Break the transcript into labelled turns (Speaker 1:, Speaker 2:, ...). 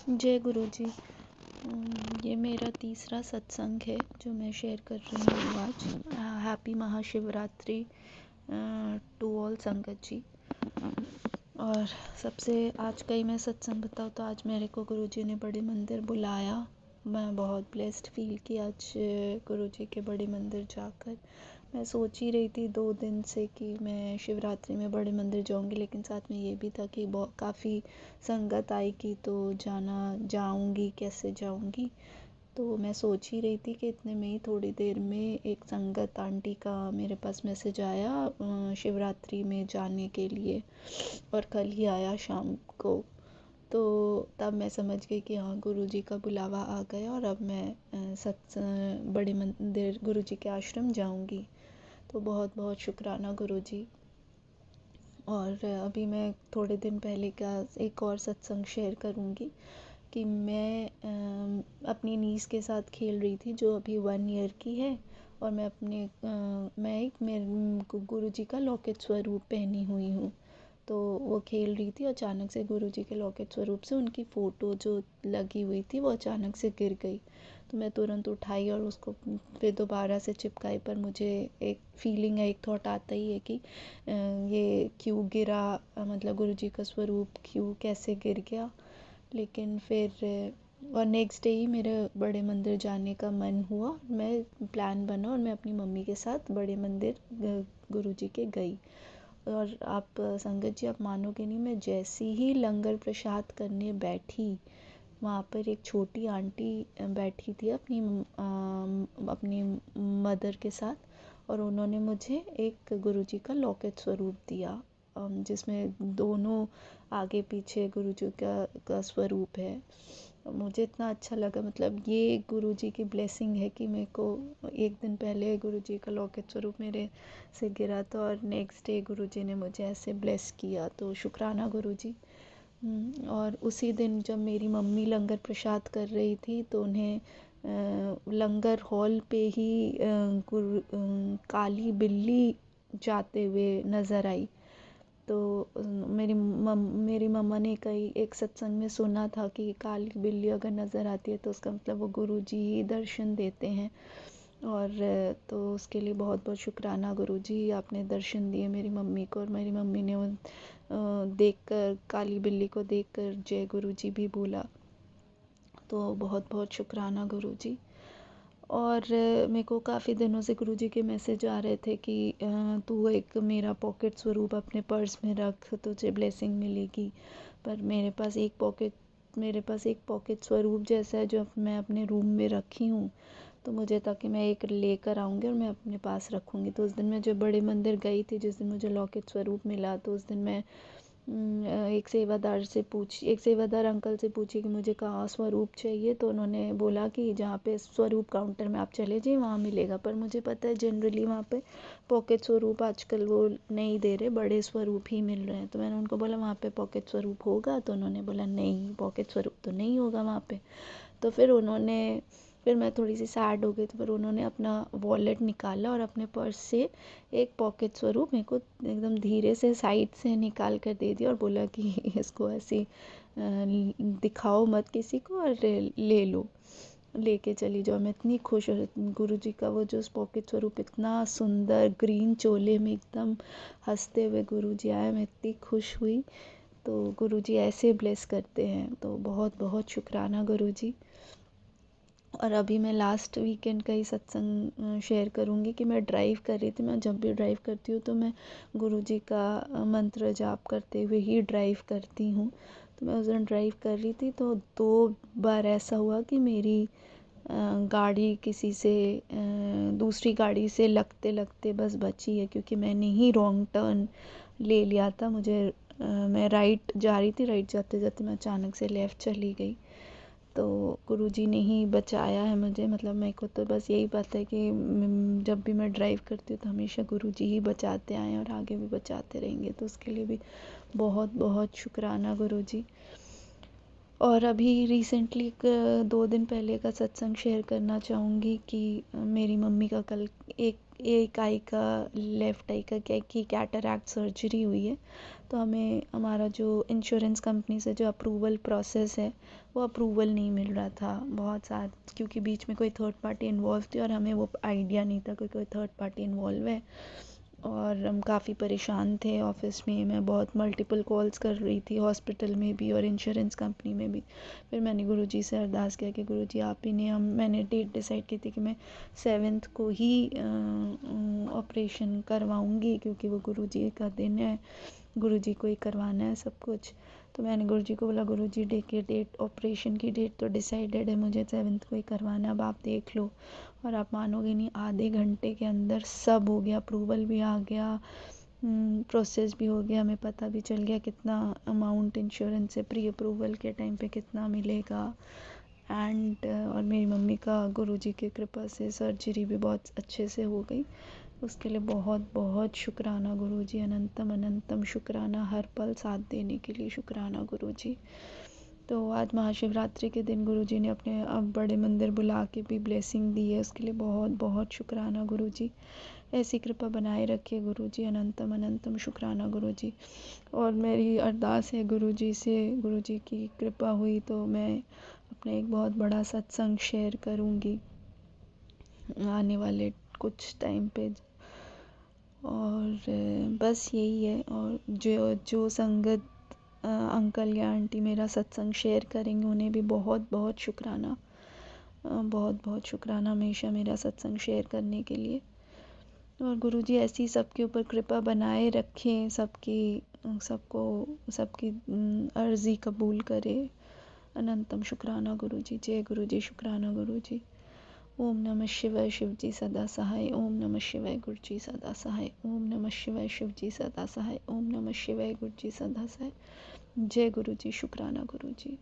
Speaker 1: जय गुरु जी। ये मेरा तीसरा सत्संग है जो मैं शेयर कर रही हूँ आज। हैप्पी महाशिवरात्रि टू ऑल संगत जी। और सबसे आज का ही मैं सत्संग बताऊँ तो आज मेरे को गुरु जी ने बड़े मंदिर बुलाया। मैं बहुत ब्लेस्ड फील की आज गुरु जी के बड़े मंदिर जाकर। मैं सोच ही रही थी 2 दिन से कि मैं शिवरात्रि में बड़े मंदिर जाऊंगी, लेकिन साथ में ये भी था कि बहुत काफ़ी संगत आएगी तो जाऊंगी कैसे जाऊंगी। तो मैं सोच ही रही थी कि इतने में ही थोड़ी देर में एक संगत आंटी का मेरे पास मैसेज आया शिवरात्रि में जाने के लिए, और कल ही आया शाम को। तो तब मैं समझ गई कि हाँ गुरुजी का बुलावा आ गया और अब मैं बड़े मंदिर गुरुजी के आश्रम जाऊंगी। तो बहुत बहुत शुक्राना गुरुजी। और अभी मैं थोड़े दिन पहले का एक और सत्संग शेयर करूंगी कि मैं अपनी नीस के साथ खेल रही थी जो अभी 1 ईयर की है। और मैं एक मेरे गुरुजी का लॉकेट स्वरूप पहनी हुई हूँ। तो वो खेल रही थी, अचानक से गुरुजी के लॉकेट स्वरूप से उनकी फ़ोटो जो लगी हुई थी वो अचानक से गिर गई। तो मैं तुरंत उठाई और उसको फिर दोबारा से चिपकाई, पर मुझे एक फीलिंग है, एक थॉट आता ही है कि ये क्यों गिरा, मतलब गुरुजी का स्वरूप क्यों कैसे गिर गया। लेकिन फिर और नेक्स्ट डे ही मेरे बड़े मंदिर जाने का मन हुआ, मैं प्लान बना और मैं अपनी मम्मी के साथ बड़े मंदिर गुरुजी के गई। और आप संगत जी आप मानोगे नहीं, मैं जैसी ही लंगर प्रसाद करने बैठी, वहाँ पर एक छोटी आंटी बैठी थी अपनी मदर के साथ, और उन्होंने मुझे एक गुरुजी का लॉकेट स्वरूप दिया जिसमें दोनों आगे पीछे गुरुजी का स्वरूप है। मुझे इतना अच्छा लगा, मतलब ये गुरुजी की ब्लेसिंग है कि मेरे को एक दिन पहले गुरुजी का लॉकेट स्वरूप मेरे से गिरा था और नेक्स्ट डे गुरुजी ने मुझे ऐसे ब्लेस किया। तो शुक्राना गुरुजी। और उसी दिन जब मेरी मम्मी लंगर प्रसाद कर रही थी तो उन्हें लंगर हॉल पे ही काली बिल्ली जाते हुए नज़र आई। तो मेरी मम्मा ने कई एक सत्संग में सुना था कि काली बिल्ली अगर नज़र आती है तो उसका मतलब वो गुरुजी ही दर्शन देते हैं। और तो उसके लिए बहुत बहुत शुक्राना गुरुजी, आपने दर्शन दिए मेरी मम्मी को। और मेरी मम्मी ने देखकर काली बिल्ली को देखकर जय गुरुजी भी बोला। तो बहुत बहुत शुक्राना गुरुजी। और मेरे को काफ़ी दिनों से गुरुजी के मैसेज आ रहे थे कि तू एक मेरा पॉकेट स्वरूप अपने पर्स में रख, तुझे ब्लेसिंग मिलेगी। पर मेरे पास एक पॉकेट स्वरूप जैसा है जो मैं अपने रूम में रखी हूँ। तो मुझे था कि मैं एक लेकर आऊँगी और मैं अपने पास रखूँगी। तो उस दिन मैं जब बड़े मंदिर गई थी, जिस दिन मुझे लॉकेट स्वरूप मिला, तो उस दिन मैं एक सेवादार अंकल से पूछी कि मुझे कहाँ स्वरूप चाहिए। तो उन्होंने बोला कि जहाँ पे स्वरूप काउंटर में आप चले जाइए वहाँ मिलेगा। पर मुझे पता है जनरली वहाँ पे पॉकेट स्वरूप आजकल वो नहीं दे रहे, बड़े स्वरूप ही मिल रहे हैं। तो मैंने उनको बोला वहाँ पे पॉकेट स्वरूप होगा, तो उन्होंने बोला नहीं पॉकेट स्वरूप तो नहीं होगा वहाँ पे। तो फिर मैं थोड़ी सी सैड हो गई। तो फिर उन्होंने अपना वॉलेट निकाला और अपने पर्स से एक पॉकेट स्वरूप मेरे को एकदम धीरे से साइड से निकाल कर दे दिया और बोला कि इसको ऐसे दिखाओ मत किसी को और ले लो, लेके चली जाओ। मैं इतनी खुश और गुरुजी का वो जो पॉकेट स्वरूप इतना सुंदर ग्रीन चोले में एकदम हंसते हुए गुरुजी आए, मैं इतनी खुश हुई। तो गुरुजी ऐसे ब्लेस करते हैं, तो बहुत बहुत शुक्राना गुरुजी। और अभी मैं लास्ट वीकेंड का ही सत्संग शेयर करूँगी कि मैं ड्राइव कर रही थी। मैं जब भी ड्राइव करती हूँ तो मैं गुरुजी का मंत्र जाप करते हुए ही ड्राइव करती हूँ। तो मैं उस दिन ड्राइव कर रही थी तो 2 बार ऐसा हुआ कि मेरी गाड़ी किसी से दूसरी गाड़ी से लगते लगते बस बची है, क्योंकि मैंने ही रॉन्ग टर्न ले लिया था। मैं राइट जा रही थी, राइट जाते जाते मैं अचानक से लेफ़्ट चली गई। तो गुरुजी ने ही बचाया है मुझे, मतलब मेरे को तो बस यही पता है कि जब भी मैं ड्राइव करती हूँ तो हमेशा गुरुजी ही बचाते आए और आगे भी बचाते रहेंगे। तो उसके लिए भी बहुत बहुत शुक्राना गुरुजी। और अभी रिसेंटली 2 दिन पहले का सत्संग शेयर करना चाहूँगी कि मेरी मम्मी का कल एक एक आई का, लेफ़्ट आई का क्या की कैटरैक्ट सर्जरी हुई है। तो हमें हमारा जो इंश्योरेंस कंपनी से जो अप्रूवल प्रोसेस है वो अप्रूवल नहीं मिल रहा था बहुत सारा, क्योंकि बीच में कोई थर्ड पार्टी इन्वॉल्व थी और हमें वो आइडिया नहीं था कि कोई थर्ड पार्टी इन्वॉल्व है। और हम काफ़ी परेशान थे ऑफ़िस में, मैं बहुत मल्टीपल कॉल्स कर रही थी हॉस्पिटल में भी और इंश्योरेंस कंपनी में भी। फिर मैंने गुरुजी से अरदास किया कि गुरुजी आप ही ने, मैंने डेट डिसाइड की थी कि मैं 7th को ही ऑपरेशन करवाऊँगी, क्योंकि वो गुरुजी का दिन है, गुरुजी को ही करवाना है सब कुछ। तो मैंने गुरुजी को बोला, गुरुजी डेट, ऑपरेशन की डेट तो डिसाइडेड है, मुझे 7th को ही करवाना है, अब आप देख लो। और आप मानोगे नहीं, आधे घंटे के अंदर सब हो गया, अप्रूवल भी आ गया, प्रोसेस भी हो गया, हमें पता भी चल गया कितना अमाउंट इंश्योरेंस से प्री अप्रूवल के टाइम पे कितना मिलेगा। एंड और मेरी मम्मी का गुरुजी की कृपा से सर्जरी भी बहुत अच्छे से हो गई। उसके लिए बहुत बहुत शुक्राना गुरुजी, अनंतम अनंतम शुक्राना, हर पल साथ देने के लिए शुक्राना गुरुजी। तो आज महाशिवरात्रि के दिन गुरुजी ने अपने अब बड़े मंदिर बुला के भी ब्लेसिंग दी है, उसके लिए बहुत बहुत शुक्राना गुरुजी। ऐसी कृपा बनाए रखिए गुरुजी, अनंतम अनंतम शुक्राना गुरुजी। और मेरी अरदास है गुरुजी से, गुरुजी की कृपा हुई तो मैं अपने एक बहुत बड़ा सत्संग शेयर करूँगी आने वाले कुछ टाइम पे। और बस यही है। और जो जो संगत अंकल या आंटी मेरा सत्संग शेयर करेंगे उन्हें भी बहुत बहुत शुक्राना, बहुत बहुत शुक्राना हमेशा मेरा सत्संग शेयर करने के लिए। और गुरुजी ऐसी सबके ऊपर कृपा बनाए रखें, सबकी अर्जी कबूल करे। अनंतम शुक्राना गुरुजी, जय गुरुजी, शुक्राना गुरुजी। ओम नमः शिवाय, शिवजी सदा सहाय। ओम नमः शिवाय, गुरुजी सदा सहाय। ओम नमः शिवाय, शिवजी सदा सहाय। ओम नमः शिवाय, गुरुजी सदा सहाय। जय गुरुजी, शुक्राना गुरुजी।